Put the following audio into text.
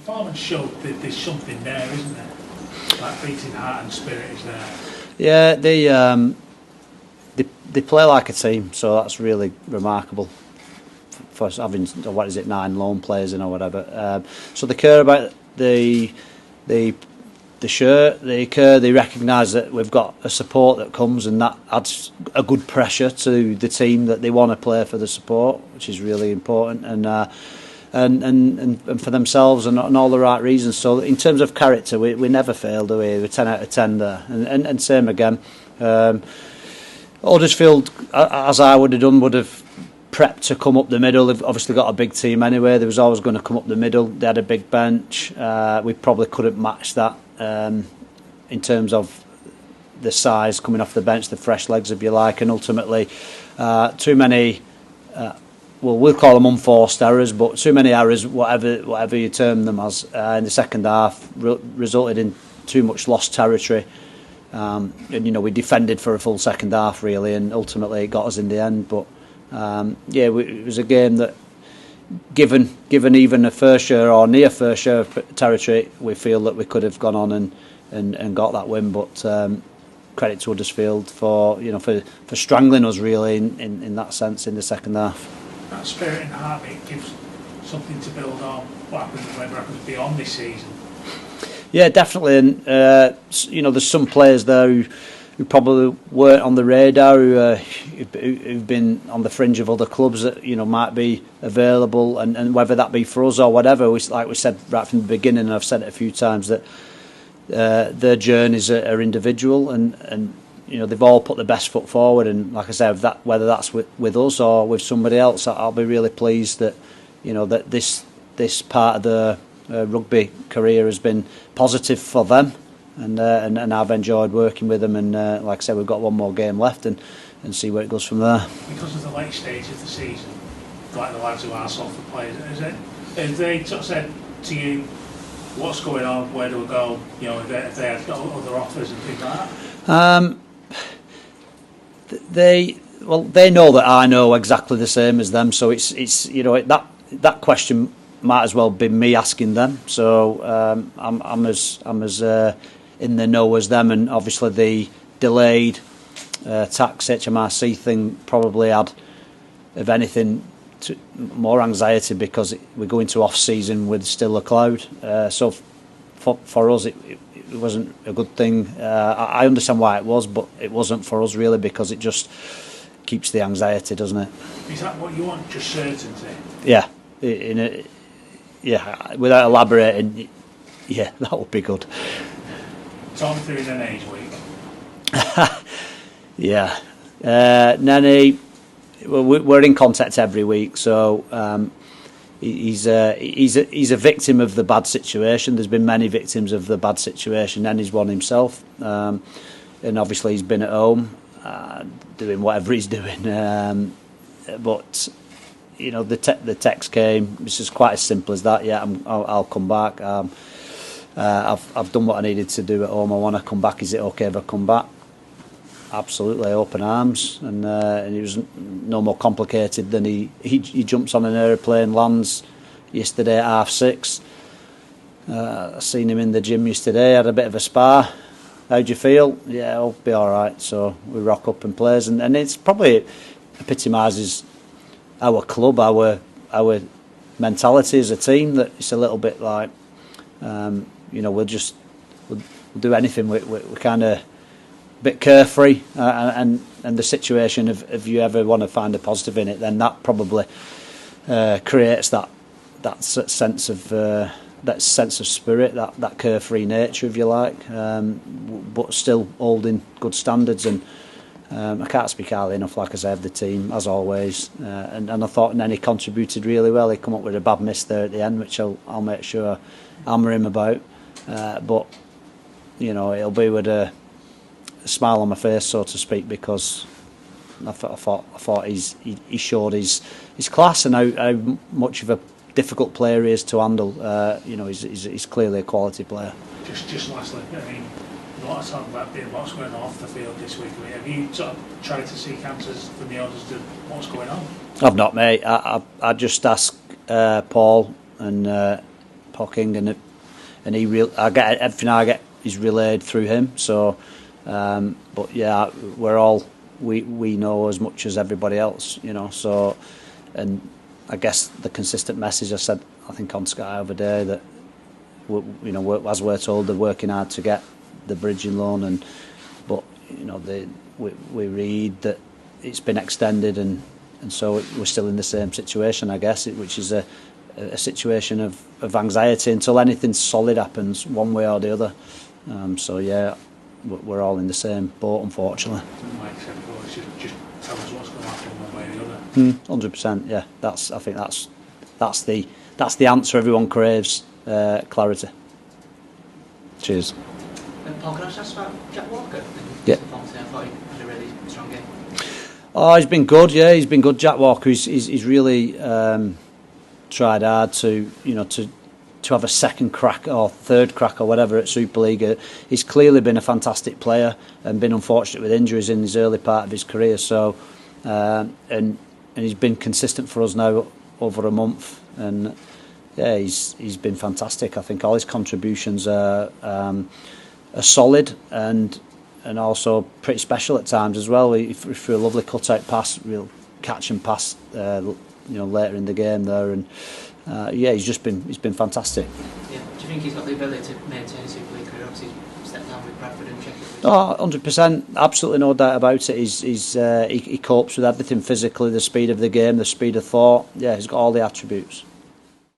performance showed that there's something there, isn't there? That beating heart and spirit is there. Yeah, they play like a team, so that's really remarkable for having 9 lone players in or whatever. So they care about the shirt, they recognise that we've got a support that comes, and that adds a good pressure to the team that they want to play for the support, which is really important, and for themselves and all the right reasons. So in terms of character, we never fail, do we? We're 10 out of 10 there, and same again. Huddersfield, as I would have done, would have prepped to come up the middle. They've obviously got a big team anyway. They was always going to come up the middle. They had a big bench. We probably couldn't match that in terms of the size coming off the bench, the fresh legs, if you like, and ultimately too many. We'll call them unforced errors, but too many errors, whatever you term them as, in the second half resulted in too much lost territory. And we defended for a full second half really, and ultimately it got us in the end. But it was a game that, given even a first share or near first share of territory, we feel that we could have gone on and got that win. But credit to Huddersfield for strangling us really in that sense in the second half. That spirit and heartbeat gives something to build on. Whatever happens beyond this season. Yeah, definitely, and there's some players there who probably weren't on the radar, who've been on the fringe of other clubs that might be available, and whether that be for us or whatever. Like we said right from the beginning, and I've said it a few times, that their journeys are individual, and they've all put the best foot forward. And like I said, whether that's with us or with somebody else, I'll be really pleased that that this part of the rugby career has been positive for them, and I've enjoyed working with them, and like I said, we've got one more game left and see where it goes from there. Because of the late stage of the season, like the lads who are Salford players, have they sort of said to you what's going on, where do we go, if they have got other offers and things like that? They know that I know exactly the same as them, so it's that question might as well be me asking them. So I'm as in the know as them, and obviously the delayed tax HMRC thing probably had, if anything, more anxiety because we're going to off season with still a cloud. So for us it wasn't a good thing. I understand why it was, but it wasn't for us really, because it just keeps the anxiety, doesn't it? Is that what you want? Just certainty? Yeah. Without elaborating, yeah, that would be good. Talk me through Nene's week. Yeah, Nene, we're in contact every week, so he's a victim of the bad situation. There's been many victims of the bad situation. Nene's one himself, and obviously he's been at home doing whatever he's doing. But the text came. It's just quite as simple as that. Yeah, I'll come back. I've done what I needed to do at home. I want to come back. Is it okay if I come back? Absolutely, open arms, and it was no more complicated than he jumps on an aeroplane, lands yesterday at 6:30. I seen him in the gym yesterday. Had a bit of a spar. How do you feel? Yeah, I'll be all right. So we rock up and plays, and it's probably epitomises our club, our mentality as a team. That it's a little bit like, we'll do anything. We're kind of a bit carefree, and the situation of if you ever want to find a positive in it, then that probably creates that sense of spirit, that carefree nature, if you like, but still holding good standards. And I can't speak highly enough, like I say, of the team as always. And I thought Nenny contributed really well. He come up with a bad miss there at the end, which I'll make sure I hammer him about. But it'll be with a smile on my face, so to speak, because I thought he showed his class and how much of a difficult player he is to handle. He's clearly a quality player. Just lastly, I mean, a lot of talk about what's going on off the field this week. I mean, have you sort of tried to seek answers from the others to what's going on? I've not, mate. I just asked Paul Pocking, and I get everything I get is relayed through him. So, but yeah, we know as much as everybody else, you know. So, and I guess the consistent message I said, I think on Sky over day, that as we're told, they're working hard to get the bridging loan, but you know, we read that it's been extended, and so we're still in the same situation, I guess, which is a situation of anxiety until anything solid happens one way or the other. So yeah, we're all in the same boat, unfortunately. Mike said, well, just tell us what's going to happen one way or the other. 100%. Yeah, I think that's the answer everyone craves. Clarity. Cheers. Paul, can I just ask about Jack Walker? Yeah. I thought he had a really strong game. Oh, he's been good. Yeah, he's been good. Jack Walker. He's really tried hard to have a second crack or third crack or whatever at Super League. He's clearly been a fantastic player and been unfortunate with injuries in his early part of his career. So, and he's been consistent for us now over a month, and yeah, he's been fantastic. I think all his contributions are solid and also pretty special at times as well. He threw a lovely cut-out pass, real catch and pass, later in the game there, and yeah, he's been fantastic. Yeah. Do you think he's got the ability to maintain a Super League career? Obviously, he's stepped down with Bradford and Sheffield. Oh, 100%, absolutely no doubt about it. He copes with everything physically, the speed of the game, the speed of thought. Yeah, he's got all the attributes.